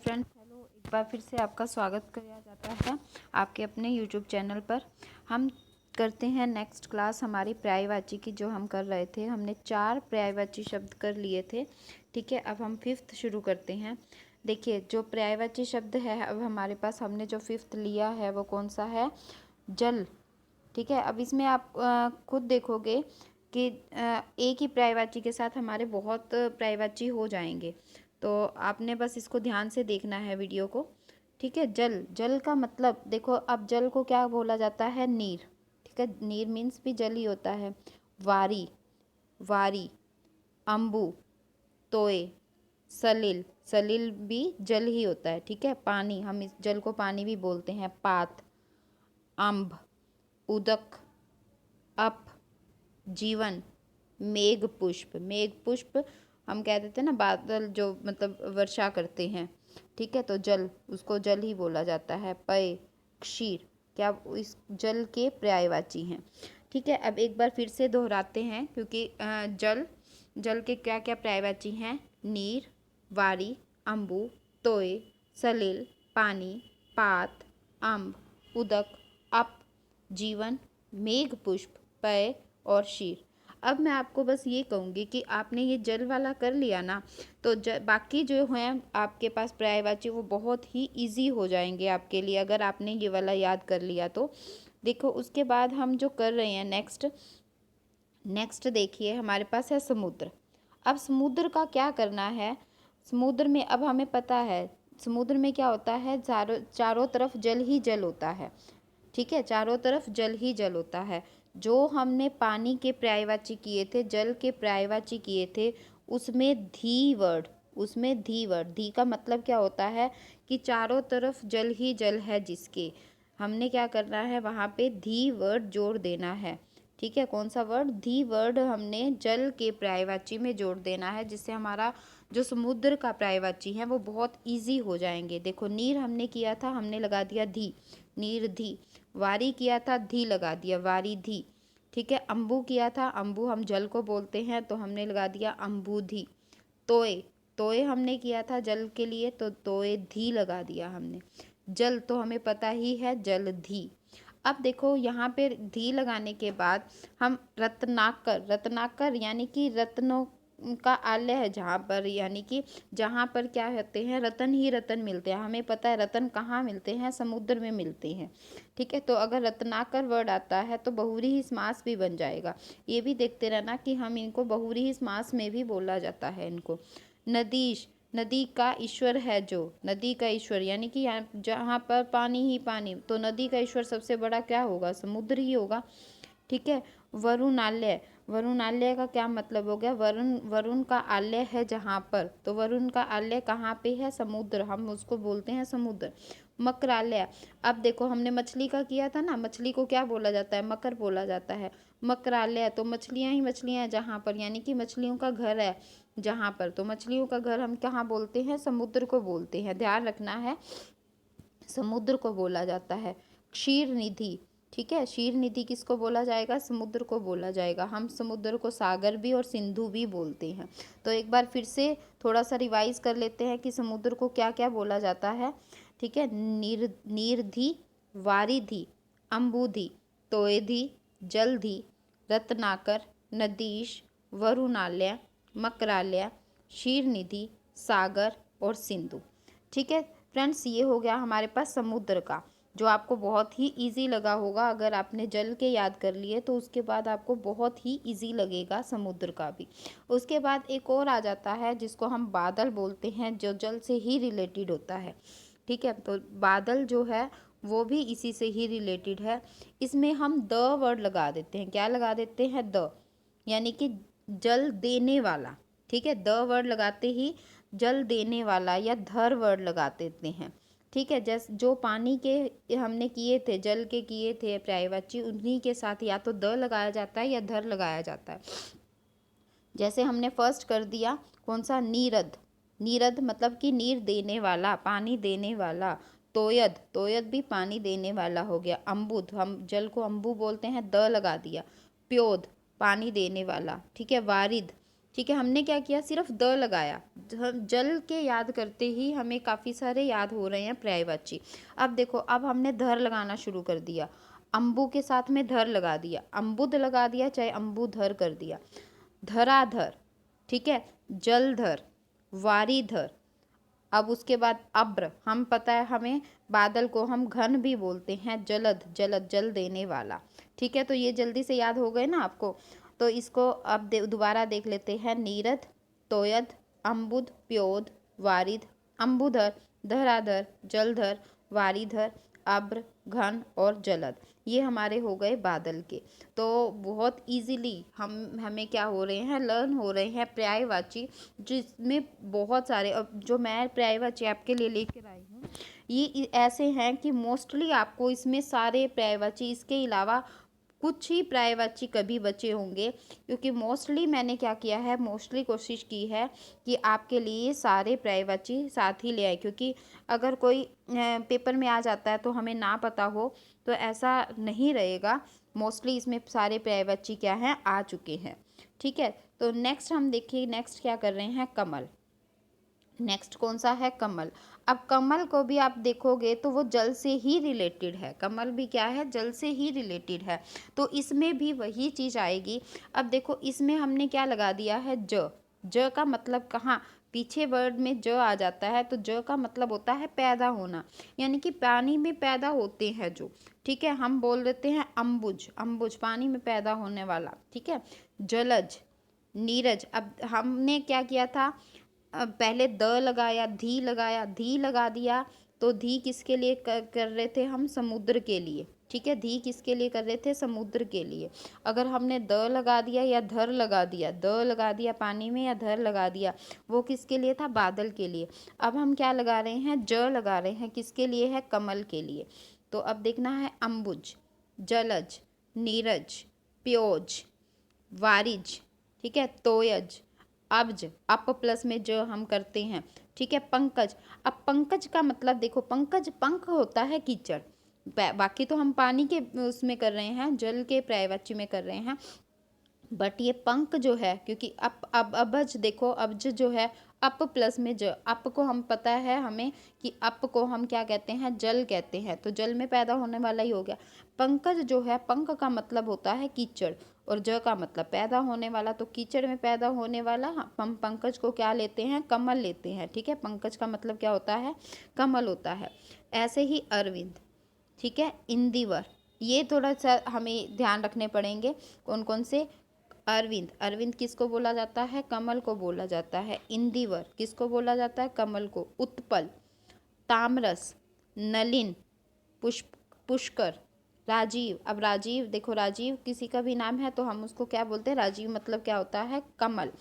Friends, hello. एक बार फिर से आपका स्वागत किया जाता है आपके अपने यूट्यूब चैनल पर। हम करते हैं नेक्स्ट क्लास हमारी पर्यायवाची की, जो हम कर रहे थे। हमने 4 पर्यायवाची शब्द कर लिए थे। ठीक है, अब हम 5th शुरू करते हैं। देखिए, जो पर्यायवाची शब्द है अब हमारे पास, हमने जो 5th लिया है वो कौन सा है? जल। ठीक है, अब इसमें आप खुद देखोगे कि एक ही पर्यायवाची के साथ हमारे बहुत पर्यायवाची हो जाएंगे। तो आपने बस इसको ध्यान से देखना है वीडियो को। ठीक है, जल। जल का मतलब देखो, अब जल को क्या बोला जाता है? नीर। ठीक है, नीर मीन्स भी जल ही होता है। वारी, वारी। अम्बू, तोय, सलिल। सलिल भी जल ही होता है। ठीक है, पानी, हम इस जल को पानी भी बोलते हैं। पात, अम्ब, उदक, अप, जीवन, मेघ पुष्प। मेघ पुष्प हम कह देते हैं ना, बादल जो मतलब वर्षा करते हैं। ठीक है, तो जल, उसको जल ही बोला जाता है। पय, क्षीर, क्या इस जल के पर्यायवाची हैं। ठीक है, अब एक बार फिर से दोहराते हैं, क्योंकि जल, जल के क्या क्या पर्यायवाची हैं? नीर, वारी, अम्बु, तोय, सलिल, पानी, पात, अम्ब, उदक, अप, जीवन, मेघ पुष्प, पय और शीर। अब मैं आपको बस ये कहूँगी कि आपने ये जल वाला कर लिया ना, तो बाकी जो हैं आपके पास पर्यायवाची, वो बहुत ही इजी हो जाएंगे आपके लिए, अगर आपने ये वाला याद कर लिया तो। देखो, उसके बाद हम जो कर रहे हैं नेक्स्ट देखिए, हमारे पास है समुद्र। अब समुद्र का क्या करना है? समुद्र में अब हमें पता है समुद्र में क्या होता है, चारों तरफ जल ही जल होता है। ठीक है, चारों तरफ जल ही जल होता है। जो हमने पानी के पर्यायवाची किए थे, जल के पर्यायवाची किए थे, उसमें धी वर्ड, उसमें धी वर्ड, धी का मतलब क्या होता है कि चारों तरफ जल ही जल है जिसके, हमने क्या करना है, वहाँ पे धी वर्ड जोड़ देना है। ठीक है, कौन सा वर्ड? धी वर्ड हमने जल के पर्यायवाची में जोड़ देना है, जिससे हमारा जो समुद्र का पर्यायवाची है वो बहुत इजी हो जाएंगे। देखो, नीर हमने किया था, हमने लगा दिया धी, नीर धी। वारी किया था, धी लगा दिया, वारी धी। ठीक है, अम्बू किया था, अम्बू हम जल को बोलते हैं, तो हमने लगा दिया अम्बुधी। तोय, तोय हमने किया था जल के लिए, तो तोय धी लगा दिया हमने। जल तो हमें पता ही है, जलधी। अब देखो, यहाँ पे धी लगाने के बाद हम रत्नाकर, रत्नाकर यानी कि रत्नों का आलय है जहाँ पर, यानी कि जहाँ पर क्या होते हैं, रतन ही रतन मिलते हैं। हमें पता है रतन कहाँ मिलते हैं, समुद्र में मिलते हैं। ठीक है, तो अगर रत्नाकर वर्ड आता है तो बहुव्रीहि समास भी बन जाएगा। ये भी देखते रहना कि हम इनको बहुव्रीहि समास में भी बोला जाता है इनको। नदीश, नदी का ईश्वर है जो, नदी का ईश्वर यानी कि यहाँ जहाँ पर पानी ही पानी, तो नदी का ईश्वर सबसे बड़ा क्या होगा? समुद्र ही होगा। ठीक है, वरुणालय, वरुणालय का क्या मतलब हो गया? वरुण, वरुण का आलय है जहाँ पर, तो वरुण का आलय कहाँ पे है? समुद्र, हम उसको बोलते हैं समुद्र। मकरालय, अब देखो हमने मछली का किया था ना, मछली को क्या बोला जाता है? मकर बोला जाता है। मकरालय, तो मछलियाँ ही मछलियाँ हैं जहाँ पर, यानी कि मछलियों का घर है जहाँ पर, तो मछलियों का घर हम कहाँ बोलते हैं? समुद्र को बोलते हैं, ध्यान रखना है, समुद्र को बोला जाता है। क्षीर निधि, ठीक है, क्षीर निधि किसको बोला जाएगा? समुद्र को बोला जाएगा। हम समुद्र को सागर भी और सिंधु भी बोलते हैं। तो एक बार फिर से थोड़ा सा रिवाइज कर लेते हैं कि समुद्र को क्या क्या बोला जाता है। ठीक है, नीरधि, वारिधि, अम्बुधि, तोयधि, जलधि, रत्नाकर, नदीश, वरुणालय, मकरालय, क्षीरनिधि, सागर और सिंधु। ठीक है फ्रेंड्स, ये हो गया हमारे पास समुद्र का, जो आपको बहुत ही इजी लगा होगा। अगर आपने जल के याद कर लिए तो उसके बाद आपको बहुत ही इजी लगेगा समुद्र का भी। उसके बाद एक और आ जाता है जिसको हम बादल बोलते हैं, जो जल से ही रिलेटेड होता है। ठीक है, तो बादल जो है वो भी इसी से ही रिलेटेड है। इसमें हम द वर्ड लगा देते हैं। क्या लगा देते हैं? द, यानी कि जल देने वाला। ठीक है, द वर्ड लगाते ही जल देने वाला, या धर वर्ड लगा देते हैं। ठीक है, जैसे जो पानी के हमने किए थे, जल के किए थे पर्यायवाची, उन्हीं के साथ या तो द लगाया जाता है या धर लगाया जाता है। जैसे हमने फर्स्ट कर दिया कौन सा? नीरद, नीरद मतलब कि नीर देने वाला, पानी देने वाला। तोयद, तोयद भी पानी देने वाला हो गया। अम्बुद, हम जल को अम्बु बोलते हैं, द लगा दिया। प्योद, पानी देने वाला। ठीक है, वारिद, ठीक है, हमने क्या किया, सिर्फ द लगाया, जल के याद करते ही हमें काफ़ी सारे याद हो रहे हैं पर्यायवाची। अब देखो, अब हमने धर लगाना शुरू कर दिया, अम्बु के साथ में धर लगा दिया, अम्बुद लगा दिया, चाहे अम्बुधर कर दिया, धराधर, ठीक है, जलधर, वारीधर। अब उसके बाद अब्र, हम पता है हमें बादल को हम घन भी बोलते हैं, जलद, जलद जल देने वाला। ठीक है, तो ये जल्दी से याद हो गए ना आपको। तो इसको अब दोबारा देख लेते हैं, नीरद, तोयद, अम्बुद, प्योद, वारिद, अम्बुधर, धराधर, जलधर, वारीधर, अब्र, घन और जलद। ये हमारे हो गए बादल के। तो बहुत इजीली हमें क्या हो रहे हैं, लर्न हो रहे हैं पर्यायवाची, जिसमें बहुत सारे, अब जो मैं पर्यायवाची आपके लिए लेकर आई हूँ ये ऐसे हैं कि मोस्टली आपको इसमें सारे पर्यायवाची, इसके अलावा कुछ ही पर्यायवाची कभी बचे होंगे, क्योंकि मोस्टली मैंने क्या किया है, मोस्टली कोशिश की है कि आपके लिए सारे पर्यायवाची साथ ही ले आए, क्योंकि अगर कोई पेपर में आ जाता है तो हमें ना पता हो, तो ऐसा नहीं रहेगा। मोस्टली इसमें सारे पर्यायवाची क्या हैं, आ चुके हैं। ठीक है, तो नेक्स्ट हम देखिए, नेक्स्ट क्या कर रहे हैं, कमल। नेक्स्ट कौन सा है, कमल। अब कमल को भी आप देखोगे तो वो जल से ही रिलेटेड है, कमल भी क्या है, जल से ही रिलेटेड है, तो इसमें भी वही चीज़ आएगी। अब देखो, इसमें हमने क्या लगा दिया है, ज का मतलब कहाँ, पीछे वर्ड में ज आ जाता है, तो ज का मतलब होता है पैदा होना, यानी कि पानी में पैदा होते हैं जो। ठीक है, हम बोल देते हैं अम्बुज, अम्बुज पानी में पैदा होने वाला। ठीक है, जलज, नीरज। अब हमने क्या किया था, पहले द लगाया, धी लगाया, धी लगा दिया, तो धी किसके लिए कर रहे थे हम, समुद्र के लिए। ठीक है, धी किसके लिए कर रहे थे, समुद्र के लिए। अगर हमने द लगा दिया या धर लगा दिया, द लगा दिया पानी में या धर लगा दिया, वो किसके लिए था, बादल के लिए। अब हम क्या लगा रहे हैं, ज लगा रहे हैं, किसके लिए है, कमल के लिए। तो अब देखना है, अम्बुज, जलज, नीरज, प्योज, वारिज, ठीक है, तोयज, अब्ज, अप प्लस में जो हम करते हैं। ठीक है, पंकज। अब पंकज का मतलब देखो, पंकज पंख होता है कीचड़, बाकी तो हम पानी के उसमें कर रहे हैं, जल के पर्यायवाची में कर रहे हैं, बट ये पंख जो है, क्योंकि अब अबज देखो, अब्ज जो है अप प्लस में ज, अप को हम पता है हमें कि अप को हम क्या कहते हैं, जल कहते हैं, तो जल में पैदा होने वाला ही हो गया। पंकज जो है, पंख का मतलब होता है कीचड़, और ज का मतलब पैदा होने वाला, तो कीचड़ में पैदा होने वाला हम पंकज को क्या लेते हैं, कमल लेते हैं। ठीक है, पंकज का मतलब क्या होता है, कमल होता है। ऐसे ही अरविंद, ठीक है, इंदिवर, ये थोड़ा सा हमें ध्यान रखने पड़ेंगे, कौन कौन से। अरविंद, अरविंद किसको बोला जाता है, कमल को बोला जाता है। इंदिवर किसको बोला जाता है, कमल को। उत्पल, तामरस, नलिन, पुष्प, पुष्कर, राजीव। अब राजीव देखो, राजीव किसी का भी नाम है तो हम उसको क्या बोलते हैं, राजीव मतलब क्या होता है, कमल।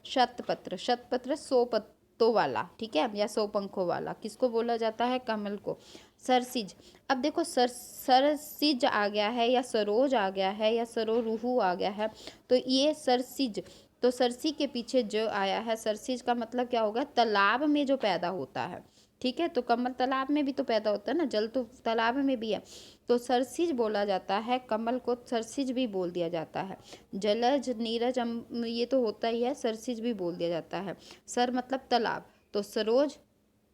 शतपत्र, शतपत्र 100 पत्तों वाला, ठीक है, या 100 पंखों वाला, किसको बोला जाता है, कमल को। सरसिज, अब देखो सरसिज आ गया है, या सरोज आ गया है, या सरोरुहु आ गया है, तो ये सरसिज, तो सरसी के पीछे ज आया है। सरसिज का मतलब क्या होगा, तालाब में जो पैदा होता है। ठीक है, तो कमल तालाब में भी तो पैदा होता है ना, जल तो तालाब में भी है, तो सरसिज बोला जाता है, कमल को सरसिज भी बोल दिया जाता है। जलज, नीरज, ये तो होता ही है, सरसिज भी बोल दिया जाता है। सर मतलब तालाब, तो सरोज,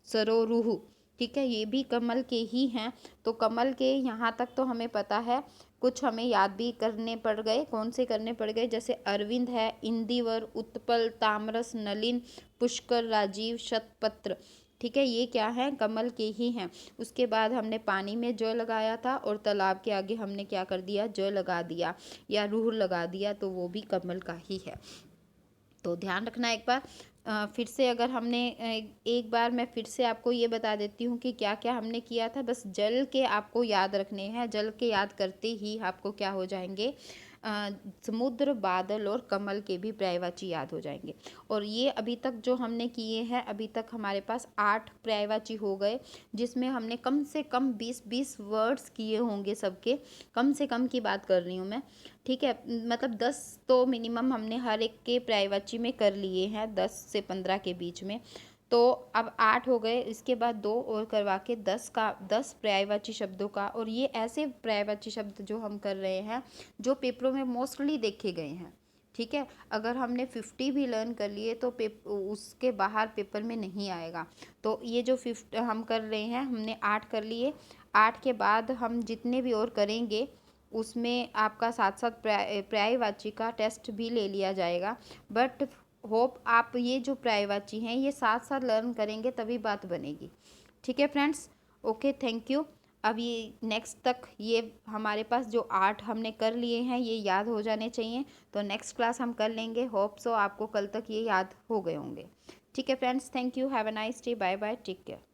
सरोरुहु, ठीक है, ये भी कमल के ही हैं। तो कमल के यहाँ तक तो हमें पता है, कुछ हमें याद भी करने पड़ गए, कौन से करने पड़ गए, जैसे अरविंद है, इंदिवर, उत्पल, तामरस, नलिन, पुष्कर, राजीव, शतपत्र। ठीक है, ये क्या है, कमल के ही हैं। उसके बाद हमने पानी में ज लगाया था, और तालाब के आगे हमने क्या कर दिया, ज लगा दिया या रूह लगा दिया, तो वो भी कमल का ही है। तो ध्यान रखना एक बार, फिर से अगर हमने एक बार मैं फिर से आपको ये बता देती हूँ कि क्या क्या हमने किया था। बस जल के आपको याद रखने हैं, जल के याद करते ही आपको क्या हो जाएंगे, समुद्र, बादल और कमल के भी पर्यायवाची याद हो जाएंगे। और ये अभी तक जो हमने किए हैं, अभी तक हमारे पास 8 पर्यायवाची हो गए, जिसमें हमने कम से कम 20-20 वर्ड्स किए होंगे सबके, कम से कम की बात कर रही हूँ मैं। ठीक है, मतलब 10 तो मिनिमम हमने हर एक के पर्यायवाची में कर लिए हैं, 10 से 15 के बीच में। तो अब 8 हो गए, इसके बाद 2 और करवा के 10 पर्यायवाची शब्दों का। और ये ऐसे पर्यायवाची शब्द जो हम कर रहे हैं जो पेपरों में मोस्टली देखे गए हैं। ठीक है। अगर हमने 50 भी लर्न कर लिए तो उसके बाहर पेपर में नहीं आएगा। तो ये जो 50 हम कर रहे हैं, हमने 8 कर लिए। 8 के बाद हम जितने भी और करेंगे उसमें आपका साथ साथ पर्यायवाची का टेस्ट भी ले लिया जाएगा। बट होप आप ये जो पर्यायवाची हैं ये साथ साथ लर्न करेंगे तभी बात बनेगी। ठीक है फ्रेंड्स, ओके, थैंक यू। अब ये नेक्स्ट तक ये हमारे पास जो 8 हमने कर लिए हैं ये याद हो जाने चाहिए। तो नेक्स्ट क्लास हम कर लेंगे। होप सो आपको कल तक ये याद हो गए होंगे। ठीक है friends, thank you, have a nice day, bye bye, take care.